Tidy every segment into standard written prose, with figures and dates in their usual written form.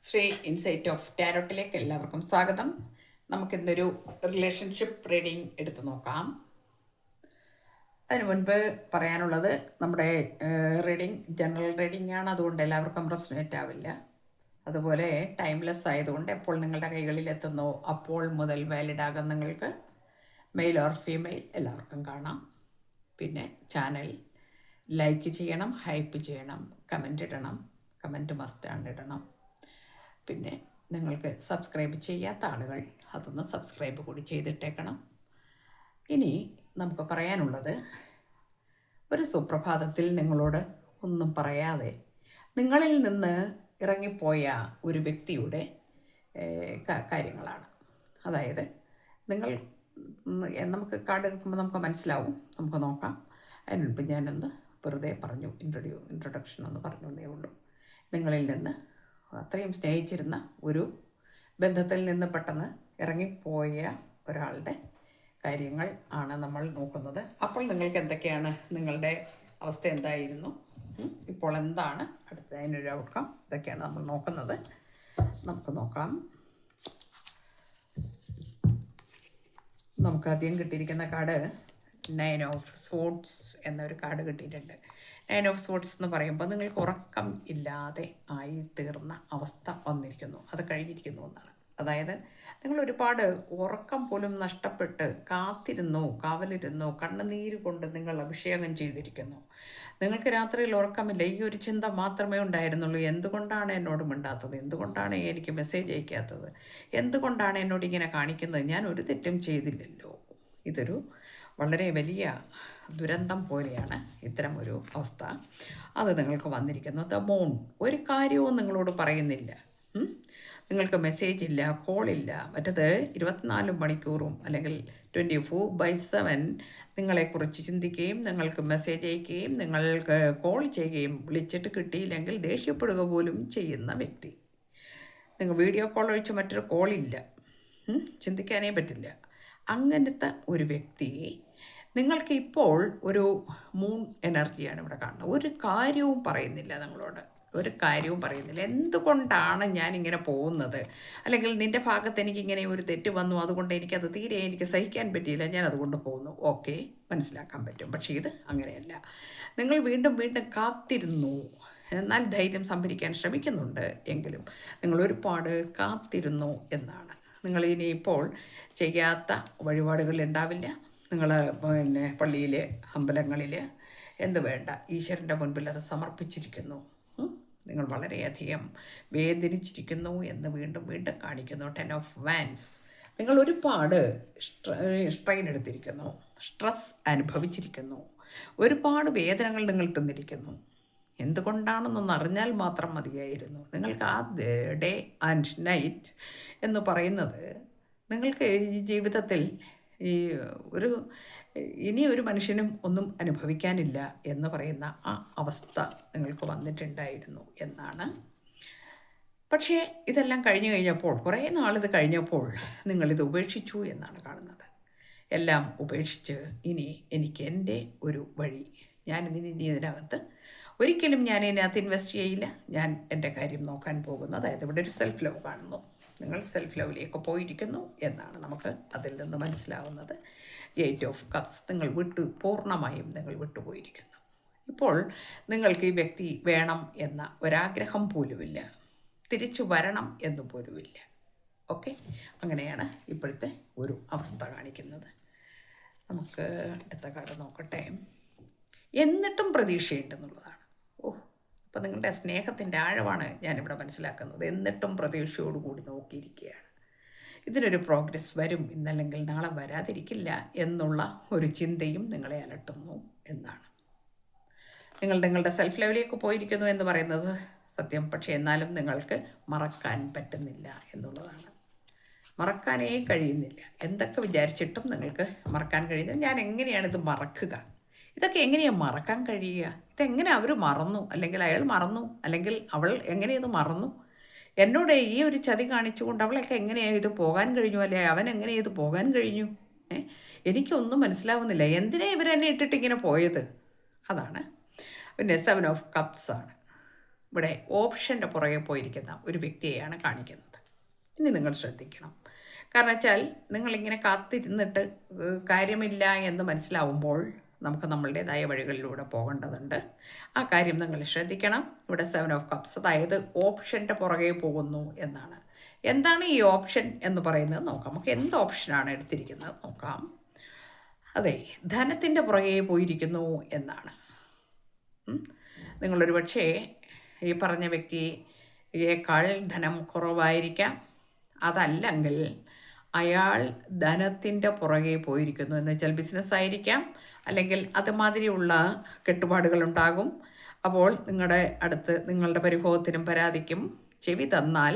Shri insight of ടാരോട്ടിലേക്ക് എല്ലാവർക്കും സ്വാഗതം. നമുക്കിന്നൊരു റിലേഷൻഷിപ്പ് റീഡിംഗ് എടുത്തു നോക്കാം. അതിനു മുൻപ് പറയാനുള്ളത്, നമ്മുടെ റീഡിംഗ് ജനറൽ റീഡിംഗ് ആണ്, അതുകൊണ്ട് എല്ലാവർക്കും റെസൊനേറ്റ് ആവില്ല. അതുപോലെ ടൈംലെസ് ആയതുകൊണ്ട് എപ്പോൾ നിങ്ങളുടെ കൈകളിൽ എത്തുന്നോ അപ്പോൾ മുതൽ വാലിഡ് ആകാൻ നിങ്ങൾക്ക് മെയിൽ ഓർ ഫീമെയിൽ എല്ലാവർക്കും കാണാം. പിന്നെ ചാനൽ ലൈക്ക് ചെയ്യണം, ഹൈപ്പ് ചെയ്യണം, കമൻ്റ് ഇടണം. കമൻറ്റ് മസ്റ്റാണ് ഇടണം. പിന്നെ നിങ്ങൾക്ക് സബ്സ്ക്രൈബ് ചെയ്യാത്ത ആളുകൾ അതൊന്ന് സബ്സ്ക്രൈബ് കൂടി ചെയ്തിട്ടേക്കണം. ഇനി നമുക്ക് പറയാനുള്ളത്, ഒരു സുപ്രഭാതത്തിൽ നിങ്ങളോട് ഒന്നും പറയാതെ നിങ്ങളിൽ നിന്ന് ഇറങ്ങിപ്പോയ ഒരു വ്യക്തിയുടെ കാര്യങ്ങളാണ്. അതായത് നമുക്ക് കാർഡ് എടുക്കുമ്പോൾ നമുക്ക് മനസ്സിലാവും. നമുക്ക് നോക്കാം. അതിന് മുൻപ് ഞാനൊന്ന് വെറുതെ പറഞ്ഞു, ഇൻട്രൊഡക്ഷൻ ഒന്ന് പറഞ്ഞു എന്നേ ഉള്ളൂ. നിങ്ങളിൽ നിന്ന് അത്രയും സ്നേഹിച്ചിരുന്ന ഒരു ബന്ധത്തിൽ നിന്ന് പെട്ടെന്ന് ഇറങ്ങിപ്പോയ ഒരാളുടെ കാര്യങ്ങൾ ആണ് നമ്മൾ നോക്കുന്നത്. അപ്പോൾ നിങ്ങൾക്ക് എന്തൊക്കെയാണ്, നിങ്ങളുടെ അവസ്ഥ എന്തായിരുന്നു, ഇപ്പോൾ എന്താണ് അതിനൊരു ഔട്ട്കം, ഇതൊക്കെയാണ് നമ്മൾ നോക്കുന്നത്. നമുക്ക് നോക്കാം. നമുക്ക് ആദ്യം കിട്ടിയിരിക്കുന്ന കാർഡ് 9 ഓഫ് സ്വോർഡ്സ് എന്നൊരു കാർഡ് കിട്ടിയിട്ടുണ്ട്. 9 ഓഫ് സ്വോർഡ്സ് എന്ന് പറയുമ്പോൾ നിങ്ങൾക്ക് ഉറക്കം ഇല്ലാതെ ആയി തീർന്ന അവസ്ഥ വന്നിരിക്കുന്നു, അത് കഴിഞ്ഞിരിക്കുന്നു എന്നാണ്. അതായത് നിങ്ങൾ ഒരുപാട് ഉറക്കം പോലും നഷ്ടപ്പെട്ട് കാവലിരുന്നു, കണ്ണുനീര് കൊണ്ട് നിങ്ങൾ അഭിഷേകം ചെയ്തിരിക്കുന്നു. നിങ്ങൾക്ക് രാത്രിയിൽ ഉറക്കമില്ല, ഈ ഒരു ചിന്ത മാത്രമേ ഉണ്ടായിരുന്നുള്ളൂ. എന്തുകൊണ്ടാണ് എന്നോട് മിണ്ടാത്തത്, എന്തുകൊണ്ടാണ് എനിക്ക് മെസ്സേജ് അയക്കാത്തത്, എന്തുകൊണ്ടാണ് എന്നോട് ഇങ്ങനെ കാണിക്കുന്നത്, ഞാൻ ഒരു തെറ്റും ചെയ്തില്ലല്ലോ. ഇതൊരു വളരെ വലിയ ദുരന്തം പോലെയാണ് ഇത്തരം ഒരു അവസ്ഥ. അത് നിങ്ങൾക്ക് വന്നിരിക്കുന്നു. ദ മൂൺ ഒരു കാര്യവും നിങ്ങളോട് പറയുന്നില്ല. നിങ്ങൾക്ക് മെസ്സേജ് ഇല്ല, കോളില്ല. മറ്റത് 24 മണിക്കൂറും അല്ലെങ്കിൽ 24/7 നിങ്ങളെക്കുറിച്ച് ചിന്തിക്കുകയും നിങ്ങൾക്ക് മെസ്സേജ് അയക്കുകയും നിങ്ങൾക്ക് കോൾ ചെയ്യുകയും വിളിച്ചിട്ട് കിട്ടിയില്ലെങ്കിൽ ദേഷ്യപ്പെടുക പോലും ചെയ്യുന്ന വ്യക്തി. നിങ്ങൾ വീഡിയോ കോൾ ഒഴിച്ച് മറ്റൊരു കോളില്ല, ചിന്തിക്കാനേ പറ്റില്ല. അങ്ങനത്തെ ഒരു വ്യക്തിയെ നിങ്ങൾക്ക് ഇപ്പോൾ ഒരു മൂൺ എനർജിയാണ് ഇവിടെ കാണുന്നത്. ഒരു കാര്യവും പറയുന്നില്ല, നിങ്ങളോട് ഒരു കാര്യവും പറയുന്നില്ല. എന്തുകൊണ്ടാണ് ഞാനിങ്ങനെ പോകുന്നത്, അല്ലെങ്കിൽ നിൻ്റെ ഭാഗത്ത് എനിക്കിങ്ങനെ ഒരു തെറ്റ് വന്നു, അതുകൊണ്ട് എനിക്കത് തീരെ എനിക്ക് സഹിക്കാൻ പറ്റിയില്ല, ഞാൻ അതുകൊണ്ട് പോകുന്നു. ഓക്കെ, മനസ്സിലാക്കാൻ പറ്റും. പക്ഷേ ഇത് അങ്ങനെയല്ല. നിങ്ങൾ വീണ്ടും വീണ്ടും കാത്തിരുന്നു, എന്നാൽ ധൈര്യം സംഭരിക്കാൻ ശ്രമിക്കുന്നുണ്ട്, എങ്കിലും നിങ്ങൾ ഒരുപാട് കാത്തിരുന്നു എന്നാണ്. നിങ്ങൾ ഇനിയിപ്പോൾ ചെയ്യാത്ത വഴിപാടുകൾ ഉണ്ടാവില്ല. നിങ്ങൾ പള്ളിയിൽ, അമ്പലങ്ങളിൽ എന്ത് വേണ്ട, ഈശ്വരൻ്റെ മുൻപിൽ അത് സമർപ്പിച്ചിരിക്കുന്നു. നിങ്ങൾ വളരെയധികം വേദനിച്ചിരിക്കുന്നു എന്ന് വീണ്ടും വീണ്ടും കാണിക്കുന്നു. 10 ഓഫ് വാൻസ് നിങ്ങൾ ഒരുപാട് സ്ട്രെയിൻ എടുത്തിരിക്കുന്നു, സ്ട്രെസ് അനുഭവിച്ചിരിക്കുന്നു, ഒരുപാട് വേദനകൾ നിങ്ങൾ തിന്നിരിക്കുന്നു. എന്തുകൊണ്ടാണെന്നൊന്ന് അറിഞ്ഞാൽ മാത്രം മതിയായിരുന്നു. നിങ്ങൾക്ക് ആ ഡേ ആൻഡ് നൈറ്റ് എന്ന് പറയുന്നത്, നിങ്ങൾക്ക് ഈ ജീവിതത്തിൽ ഇനി ഒരു മനുഷ്യനും ഒന്നും അനുഭവിക്കാനില്ല എന്ന് പറയുന്ന ആ അവസ്ഥ നിങ്ങൾക്ക് വന്നിട്ടുണ്ടായിരുന്നു എന്നാണ്. പക്ഷേ ഇതെല്ലാം കഴിഞ്ഞപ്പോൾ, കുറേ നാളിത് കഴിഞ്ഞപ്പോൾ നിങ്ങളിത് ഉപേക്ഷിച്ചു എന്നാണ് കാണുന്നത്. എല്ലാം ഉപേക്ഷിച്ച് ഇനി എനിക്ക് എൻ്റെ ഒരു വഴി, ഇനി ഇതിനകത്ത് ഒരിക്കലും ഞാൻ ഇതിനകത്ത് ഇൻവെസ്റ്റ് ചെയ്യില്ല, ഞാൻ എൻ്റെ കാര്യം നോക്കാൻ പോകുന്നു. അതായത് ഇവിടെ ഒരു സെൽഫ് ലവ് കാണുന്നു. നിങ്ങൾ സെൽഫ് ലവിലേക്ക് പോയിരിക്കുന്നു എന്നാണ് നമുക്ക് അതിൽ നിന്ന് മനസ്സിലാവുന്നത്. 8 ഓഫ് കപ്സ് നിങ്ങൾ പൂർണ്ണമായും നിങ്ങൾ വിട്ടുപോയിരിക്കുന്നു. ഇപ്പോൾ നിങ്ങൾക്ക് ഈ വ്യക്തി വേണം എന്ന ഒരാഗ്രഹം പോലുമില്ല, തിരിച്ചു വരണം എന്ന് പോലുമില്ല. ഓക്കെ, അങ്ങനെയാണ് ഇപ്പോഴത്തെ ഒരു അവസ്ഥ കാണിക്കുന്നത്. നമുക്ക് അടുത്ത കാർഡ് നോക്കട്ടെ. എന്നിട്ടും പ്രതീക്ഷയുണ്ടെന്നുള്ളതാണ്. അപ്പോൾ നിങ്ങളുടെ സ്നേഹത്തിൻ്റെ ആഴമാണ് ഞാനിവിടെ മനസ്സിലാക്കുന്നത്. എന്നിട്ടും പ്രതീക്ഷയോടുകൂടി നോക്കിയിരിക്കുകയാണ്. ഇതിനൊരു പ്രോഗ്രസ് വരും, ഇന്നല്ലെങ്കിൽ നാളെ വരാതിരിക്കില്ല എന്നുള്ള ഒരു ചിന്തയും നിങ്ങളെ അലട്ടുന്നു എന്നാണ്. നിങ്ങളുടെ സെൽഫ് ലെവലിലേക്ക് പോയിരിക്കുന്നു എന്ന് പറയുന്നത് സത്യം. പക്ഷേ എന്നാലും നിങ്ങൾക്ക് മറക്കാൻ പറ്റുന്നില്ല എന്നുള്ളതാണ്. മറക്കാനേ കഴിയുന്നില്ല. എന്തൊക്കെ വിചാരിച്ചിട്ടും നിങ്ങൾക്ക് മറക്കാൻ കഴിയുന്നില്ല. ഞാൻ എങ്ങനെയാണിത് മറക്കുക, ഇതൊക്കെ എങ്ങനെയാണ് മറക്കാൻ കഴിയുക, ഇതെങ്ങനെ അവർ മറന്നു, അല്ലെങ്കിൽ അയാൾ മറന്നു, അല്ലെങ്കിൽ അവൾ എങ്ങനെ ഇത് മറന്നു, എന്നോട് ഈ ഒരു ചതി കാണിച്ചുകൊണ്ട് അവളൊക്കെ എങ്ങനെയാണ് ഇത് പോകാൻ കഴിഞ്ഞു, അല്ലെ അവൻ എങ്ങനെ ഇത് പോകാൻ കഴിഞ്ഞു, എനിക്കൊന്നും മനസ്സിലാവുന്നില്ല. എന്തിനാ ഇവരെന്നെ ഇട്ടിട്ട് ഇങ്ങനെ പോയത്, അതാണ്. പിന്നെ 7 ഓഫ് കപ്സ് ആണ്. ഇവിടെ ഓപ്ഷൻ്റെ പുറകെ പോയിരിക്കുന്ന ഒരു വ്യക്തിയെയാണ് കാണിക്കുന്നത്. ഇനി നിങ്ങൾ ശ്രദ്ധിക്കണം. കാരണം വെച്ചാൽ നിങ്ങളിങ്ങനെ കാത്തിരുന്നിട്ട് കാര്യമില്ല എന്ന് മനസ്സിലാവുമ്പോൾ നമുക്ക് നമ്മളുടേതായ വഴികളിലൂടെ പോകേണ്ടതുണ്ട്. ആ കാര്യം നിങ്ങൾ ശ്രദ്ധിക്കണം. ഇവിടെ 7 ഓഫ് കപ്സ്, അതായത് ഓപ്ഷൻ്റെ പുറകെ പോകുന്നു എന്നാണ്. എന്താണ് ഈ ഓപ്ഷൻ എന്ന് പറയുന്നത് നോക്കാം. നമുക്ക് എന്ത് ഓപ്ഷനാണ് എടുത്തിരിക്കുന്നത് നോക്കാം. അതെ, ധനത്തിൻ്റെ പുറകെ പോയിരിക്കുന്നു എന്നാണ്. നിങ്ങളൊരു പക്ഷേ ഈ പറഞ്ഞ വ്യക്തിയേക്കാൾ ധനം കുറവായിരിക്കാം. അതല്ലെങ്കിൽ അയാൾ ധനത്തിൻ്റെ പുറകെ പോയിരിക്കുന്നു എന്ന് വെച്ചാൽ ബിസിനസ്സായിരിക്കാം, അല്ലെങ്കിൽ അതുമാതിരിയുള്ള കെട്ടുപാടുകളുണ്ടാകും. അപ്പോൾ നിങ്ങളുടെ അടുത്ത് നിങ്ങളുടെ പരിഭവത്തിനും പരാതിക്കും ചെവി തന്നാൽ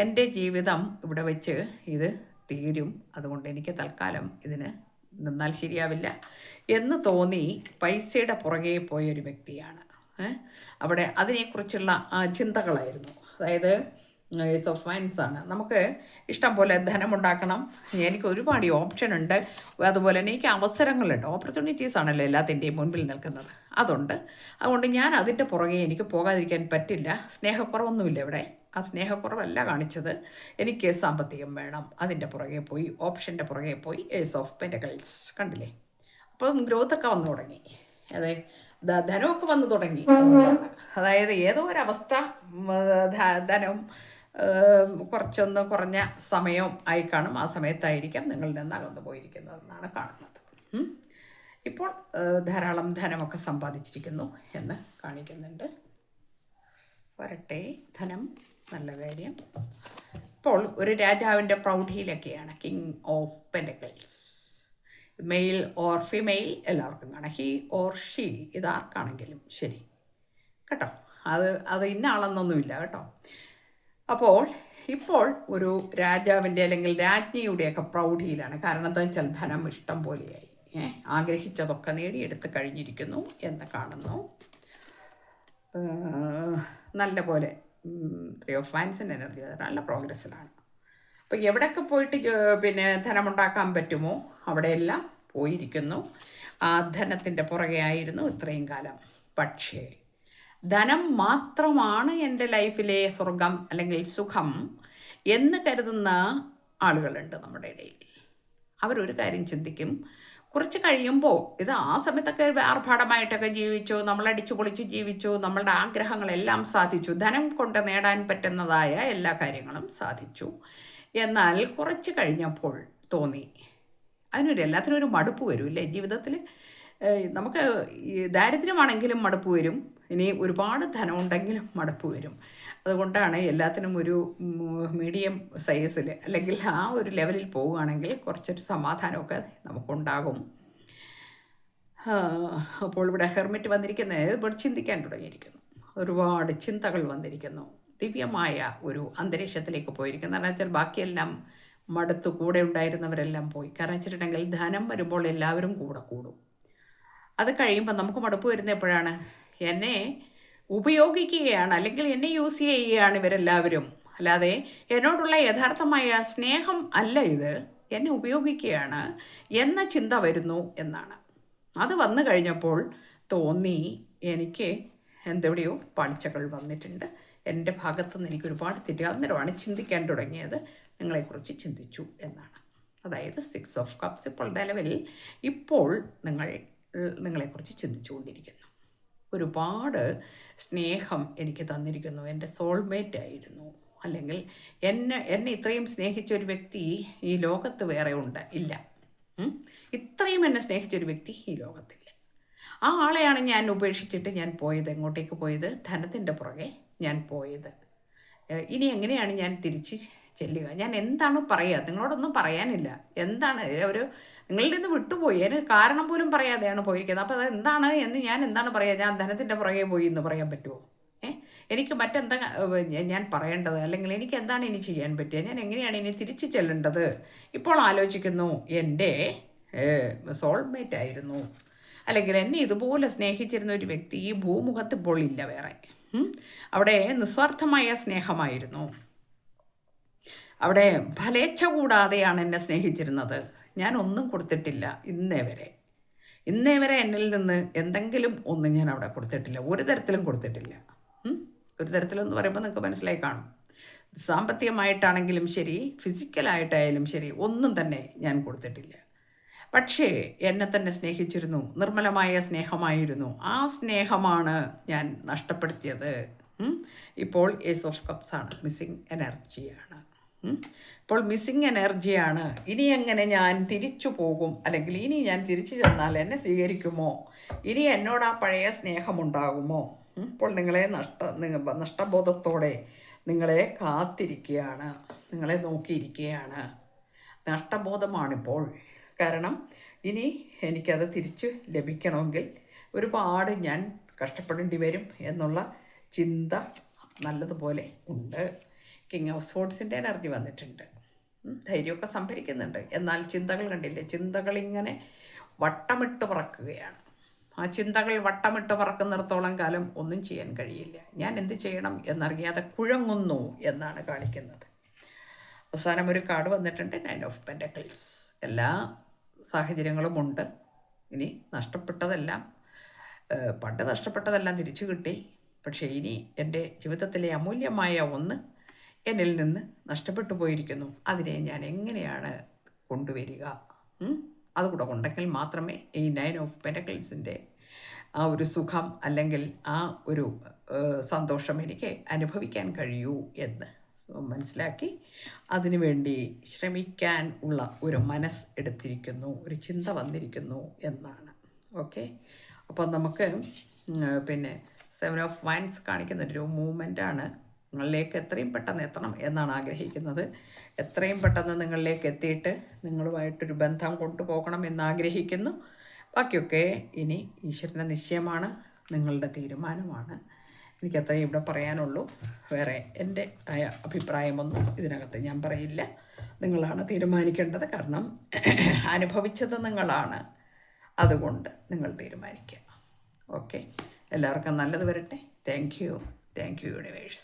എൻ്റെ ജീവിതം ഇവിടെ വെച്ച് ഇത് തീരും, അതുകൊണ്ട് എനിക്ക് തൽക്കാലം ഇതിന് നിന്നാൽ ശരിയാവില്ല എന്ന് തോന്നി പൈസയുടെ പുറകെ പോയൊരു വ്യക്തിയാണ്. അവിടെ അതിനെക്കുറിച്ചുള്ള ചിന്തകളായിരുന്നു. അതായത് ഏസ് ഓഫ് വൈൻസ് ആണ്. നമുക്ക് ഇഷ്ടം പോലെ ധനമുണ്ടാക്കണം, എനിക്ക് ഒരുപാട് ഓപ്ഷൻ ഉണ്ട്, അതുപോലെ തന്നെ എനിക്ക് അവസരങ്ങളുണ്ട്, ഓപ്പർച്യൂണിറ്റീസ് ആണല്ലോ എല്ലാത്തിൻ്റെയും മുൻപിൽ നിൽക്കുന്നത്, അതുകൊണ്ട് ഞാൻ അതിൻ്റെ പുറകെ എനിക്ക് പോകാതിരിക്കാൻ പറ്റില്ല. സ്നേഹക്കുറവൊന്നുമില്ല ഇവിടെ, ആ സ്നേഹക്കുറവല്ല കാണിച്ചത്. എനിക്ക് സാമ്പത്തികം വേണം, അതിൻ്റെ പുറകെ പോയി, ഓപ്ഷൻ്റെ പുറകെ പോയി. ഏസ് ഓഫ് പെൻറ്റക്കിൾസ് കണ്ടില്ലേ? അപ്പം ഗ്രോത്തൊക്കെ വന്നു തുടങ്ങി, അതെ, ധനമൊക്കെ വന്നു തുടങ്ങി. അതായത് ഏതോ ഒരവസ്ഥ ധനം കുറച്ചൊന്ന് കുറഞ്ഞ സമയം ആയി കാണും. ആ സമയത്തായിരിക്കാം നിങ്ങളിൽ നിന്ന് അകന്നു പോയിരിക്കുന്നതെന്നാണ് കാണുന്നത്. ഇപ്പോൾ ധാരാളം ധനമൊക്കെ സമ്പാദിച്ചിരിക്കുന്നു എന്ന് കാണിക്കുന്നുണ്ട്. വരട്ടെ, ധനം നല്ല കാര്യം. ഇപ്പോൾ ഒരു രാജാവിൻ്റെ പ്രൗഢിയിലൊക്കെയാണ്. King of pentacles, male or female എല്ലാവർക്കും കാണാം. ഹി ഓർ ഷീ, ഇതാർക്കാണെങ്കിലും ശരി കേട്ടോ. അത് ഇന്ന ആളെന്നൊന്നുമില്ല കേട്ടോ. അപ്പോൾ ഇപ്പോൾ ഒരു രാജാവിൻ്റെ അല്ലെങ്കിൽ രാജ്ഞിയുടെയൊക്കെ പ്രൗഢിയിലാണ്. കാരണം എന്താ വെച്ചാൽ ധനം ഇഷ്ടം പോലെയായി, ആഗ്രഹിച്ചതൊക്കെ നേടിയെടുത്ത് കഴിഞ്ഞിരിക്കുന്നു എന്ന് കാണുന്നു. നല്ല പോലെ 3 ഓഫ് വൈൻസിൻ്റെ എനർജി നല്ല പ്രോഗ്രസ്സിലാണ്. അപ്പോൾ എവിടെയൊക്കെ പോയിട്ട് ധനമുണ്ടാക്കാൻ പറ്റുമോ അവിടെയെല്ലാം പോയിരിക്കുന്നു. ആ ധനത്തിൻ്റെ പുറകെ ആയിരുന്നു ഇത്രയും കാലം. പക്ഷേ ധനം മാത്രമാണ് എൻ്റെ ലൈഫിലെ സ്വർഗം അല്ലെങ്കിൽ സുഖം എന്ന് കരുതുന്ന ആളുകളുണ്ട് നമ്മുടെ ഇടയിൽ. അവരൊരു കാര്യം ചിന്തിക്കും, കുറച്ച് കഴിയുമ്പോൾ ഇത് ആ സമയത്തൊക്കെ ആർഭാടമായിട്ടൊക്കെ ജീവിച്ചു, നമ്മളടിച്ചു പൊളിച്ചു ജീവിച്ചു, നമ്മളുടെ ആഗ്രഹങ്ങളെല്ലാം സാധിച്ചു, ധനം കൊണ്ട് നേടാൻ പറ്റുന്നതായ എല്ലാ കാര്യങ്ങളും സാധിച്ചു. എന്നാൽ കുറച്ച് കഴിഞ്ഞപ്പോൾ തോന്നി എല്ലാത്തിനും ഒരു മടുപ്പ് വരും ഇല്ലേ ജീവിതത്തിൽ. നമുക്ക് ദാരിദ്ര്യമാണെങ്കിലും മടുപ്പ് വരും, ഇനി ഒരുപാട് ധനം ഉണ്ടെങ്കിലും മടുപ്പ് വരും. അതുകൊണ്ടാണ് എല്ലാത്തിനും ഒരു മീഡിയം സൈസിൽ അല്ലെങ്കിൽ ആ ഒരു ലെവലിൽ പോവുകയാണെങ്കിൽ കുറച്ചൊരു സമാധാനമൊക്കെ നമുക്കുണ്ടാകും. അപ്പോൾ ഇവിടെ ഹെർമിറ്റ് വന്നിരിക്കുന്നത് ഇവിടെ ചിന്തിക്കാൻ തുടങ്ങിയിരിക്കുന്നു. ഒരുപാട് ചിന്തകൾ വന്നിരിക്കുന്നു. ദിവ്യമായ ഒരു അന്തരീക്ഷത്തിലേക്ക് പോയിരിക്കുന്നു. കാരണം വെച്ചാൽ ബാക്കിയെല്ലാം മടുത്ത് കൂടെ ഉണ്ടായിരുന്നവരെല്ലാം പോയി. കാരണം വെച്ചിട്ടുണ്ടെങ്കിൽ ധനം വരുമ്പോൾ എല്ലാവരും കൂടെ കൂടും. അത് കഴിയുമ്പോൾ നമുക്ക് മടുപ്പ് വരുന്ന എപ്പോഴാണ്? എന്നെ ഉപയോഗിക്കുകയാണ് അല്ലെങ്കിൽ എന്നെ യൂസ് ചെയ്യുകയാണ് ഇവരെല്ലാവരും, അല്ലാതെ എന്നോടുള്ള യഥാർത്ഥമായ സ്നേഹം അല്ല ഇത്, എന്നെ ഉപയോഗിക്കുകയാണ് എന്ന ചിന്ത വരുന്നു എന്നാണ്. അത് വന്നു കഴിഞ്ഞപ്പോൾ തോന്നി എനിക്ക് എന്തെവിടെയോ പാളിച്ചകൾ വന്നിട്ടുണ്ട്, എൻ്റെ ഭാഗത്തുനിന്ന് എനിക്ക് ഒരുപാട് തെറ്റുക. അന്നേരമാണ് ചിന്തിക്കാൻ തുടങ്ങിയത്, നിങ്ങളെക്കുറിച്ച് ചിന്തിച്ചു എന്നാണ്. അതായത് 6 ഓഫ് കപ്സ് ഇപ്പോൾ നിലവിൽ ഇപ്പോൾ നിങ്ങളെക്കുറിച്ച് ചിന്തിച്ചുകൊണ്ടിരിക്കുന്നു. ഒരുപാട് സ്നേഹം എനിക്ക് തന്നിരിക്കുന്നു, എൻ്റെ സോൾമേറ്റ് ആയിരുന്നു, അല്ലെങ്കിൽ എന്നെ ഇത്രയും സ്നേഹിച്ച ഒരു വ്യക്തി ഈ ലോകത്ത് വേറെ ഇല്ല. ഇത്രയും എന്നെ സ്നേഹിച്ചൊരു വ്യക്തി ഈ ലോകത്തില്ല. ആ ആളെയാണ് ഞാൻ ഉപേക്ഷിച്ചിട്ട് ഞാൻ പോയത്. എങ്ങോട്ടേക്ക് പോയത്? ധനത്തിൻ്റെ പുറകെ ഞാൻ പോയത്. ഇനി എങ്ങനെയാണ് ഞാൻ തിരിച്ച് ചെല്ലുക? ഞാൻ എന്താണ് പറയുക? നിങ്ങളോടൊന്നും പറയാനില്ല. എന്താണ് നിങ്ങളിൽ നിന്ന് വിട്ടുപോയി, അതിന് കാരണം പോലും പറയാതെയാണ് പോയിരിക്കുന്നത്. അപ്പോൾ അത് എന്താണ് എന്ന് ഞാൻ എന്താണ് പറയുക? ഞാൻ ധനത്തിൻ്റെ പുറകെ പോയി എന്ന് പറയാൻ പറ്റുമോ? എനിക്ക് മറ്റെന്താ ഞാൻ പറയേണ്ടത്? അല്ലെങ്കിൽ എനിക്ക് എന്താണ് ഇനി ചെയ്യാൻ പറ്റുക? ഞാൻ എങ്ങനെയാണ് ഇനി തിരിച്ചു ചെല്ലേണ്ടത്? ഇപ്പോൾ ആലോചിക്കുന്നു, എൻ്റെ സോൾമേറ്റ് ആയിരുന്നു, അല്ലെങ്കിൽ എന്നെ ഇതുപോലെ സ്നേഹിച്ചിരുന്ന ഒരു വ്യക്തി ഈ ഭൂമുഖത്ത് ഇപ്പോൾ ഇല്ല വേറെ. അവിടെ നിസ്വാർത്ഥമായ സ്നേഹമായിരുന്നു. അവിടെ ഫലേച്ഛ കൂടാതെയാണ് എന്നെ സ്നേഹിച്ചിരുന്നത്. ഞാൻ ഒന്നും കൊടുത്തിട്ടില്ല ഇന്നേ വരെ എന്നിൽ നിന്ന് എന്തെങ്കിലും ഒന്നും ഞാൻ അവിടെ കൊടുത്തിട്ടില്ല, ഒരു തരത്തിലും കൊടുത്തിട്ടില്ല. ഒരു തരത്തിലെന്ന് പറയുമ്പോൾ നിങ്ങൾക്ക് മനസ്സിലായി കാണും. സാമ്പത്തികമായിട്ടാണെങ്കിലും ശരി, ഫിസിക്കലായിട്ടായാലും ശരി, ഒന്നും തന്നെ ഞാൻ കൊടുത്തിട്ടില്ല. പക്ഷേ എന്നെ തന്നെ സ്നേഹിച്ചിരുന്നു, നിർമ്മലമായ സ്നേഹമായിരുന്നു. ആ സ്നേഹമാണ് ഞാൻ നഷ്ടപ്പെടുത്തിയത്. ഇപ്പോൾ ഏസ് ഓഫ് കപ്സ് ആണ്, മിസ്സിങ് എനർജിയാണ്. ഇപ്പോൾ മിസ്സിങ് എനർജിയാണ്. ഇനി എങ്ങനെ ഞാൻ തിരിച്ചു പോകും, അല്ലെങ്കിൽ ഇനി ഞാൻ തിരിച്ചു ചെന്നാൽ എന്നെ സ്വീകരിക്കുമോ, ഇനി എന്നോട് ആ പഴയ സ്നേഹമുണ്ടാകുമോ? ഇപ്പോൾ നിങ്ങളെ നഷ്ടബോധത്തോടെ നിങ്ങളെ കാത്തിരിക്കുകയാണ്, നിങ്ങളെ നോക്കിയിരിക്കുകയാണ്. നഷ്ടബോധമാണിപ്പോൾ. കാരണം ഇനി എനിക്കത് തിരിച്ച് ലഭിക്കണമെങ്കിൽ ഒരുപാട് ഞാൻ കഷ്ടപ്പെടേണ്ടി വരും എന്നുള്ള ചിന്ത നല്ലതുപോലെ ഉണ്ട്. കിങ് ഓഫ് സോഡ്സിൻ്റെ എനർജി വന്നിട്ടുണ്ട്. ധൈര്യമൊക്കെ സംഭരിക്കുന്നുണ്ട്. എന്നാൽ ചിന്തകൾ കണ്ടില്ലേ, ചിന്തകളിങ്ങനെ വട്ടമിട്ട് പറക്കുകയാണ്. ആ ചിന്തകൾ വട്ടമിട്ട് പറക്കുന്നിടത്തോളം കാലം ഒന്നും ചെയ്യാൻ കഴിയില്ല. ഞാൻ എന്ത് ചെയ്യണം എന്നറിയാതെ കുഴങ്ങുന്നു എന്നാണ് കാണിക്കുന്നത്. അവസാനം ഒരു കാർഡ് വന്നിട്ടുണ്ട്, 9 ഓഫ് പെൻറ്റക്കിൾസ്. എല്ലാ സാഹചര്യങ്ങളും ഉണ്ട്. ഇനി നഷ്ടപ്പെട്ടതെല്ലാം, പണ്ട് നഷ്ടപ്പെട്ടതെല്ലാം തിരിച്ചു കിട്ടി. പക്ഷേ ഇനി എൻ്റെ ജീവിതത്തിലെ അമൂല്യമായ ഒന്ന് എന്നിൽ നിന്ന് നഷ്ടപ്പെട്ടു പോയിരിക്കുന്നു. അതിനെ ഞാൻ എങ്ങനെയാണ് കൊണ്ടുവരിക? അതുകൂടെ ഉണ്ടെങ്കിൽ മാത്രമേ ഈ 9 ഓഫ് പെൻറ്റക്കിൾസിൻ്റെ ആ ഒരു സുഖം അല്ലെങ്കിൽ ആ ഒരു സന്തോഷം എനിക്ക് അനുഭവിക്കാൻ കഴിയൂ എന്ന് മനസ്സിലാക്കി അതിനുവേണ്ടി ശ്രമിക്കാൻ ഉള്ള ഒരു മനസ്സ് എടുത്തിരിക്കുന്നു, ഒരു ചിന്ത വന്നിരിക്കുന്നു എന്നാണ്. ഓക്കെ, അപ്പോൾ നമുക്ക് പിന്നെ 7 ഓഫ് വൈൻസ് കാണിക്കുന്ന ഒരു മൂവ്മെൻറ്റാണ്. നിങ്ങളിലേക്ക് എത്രയും പെട്ടെന്ന് എത്തണം എന്നാണ് ആഗ്രഹിക്കുന്നത്. എത്രയും പെട്ടെന്ന് നിങ്ങളിലേക്ക് എത്തിയിട്ട് നിങ്ങളുമായിട്ടൊരു ബന്ധം കൊണ്ടുപോകണം എന്നാഗ്രഹിക്കുന്നു. ബാക്കിയൊക്കെ ഇനി ഈശ്വരൻ്റെ നിശ്ചയമാണ്, നിങ്ങളുടെ തീരുമാനമാണ്. എനിക്കത്രയും ഇവിടെ പറയാനുള്ളൂ. വേറെ എൻ്റെ ആയ അഭിപ്രായമൊന്നും ഇതിനകത്ത് ഞാൻ പറയില്ല. നിങ്ങളാണ് തീരുമാനിക്കേണ്ടത്. കാരണം അനുഭവിച്ചത് നിങ്ങളാണ്. അതുകൊണ്ട് നിങ്ങൾ തീരുമാനിക്കുക. ഓക്കെ, എല്ലാവർക്കും നല്ലത് വരട്ടെ. Thank you universe.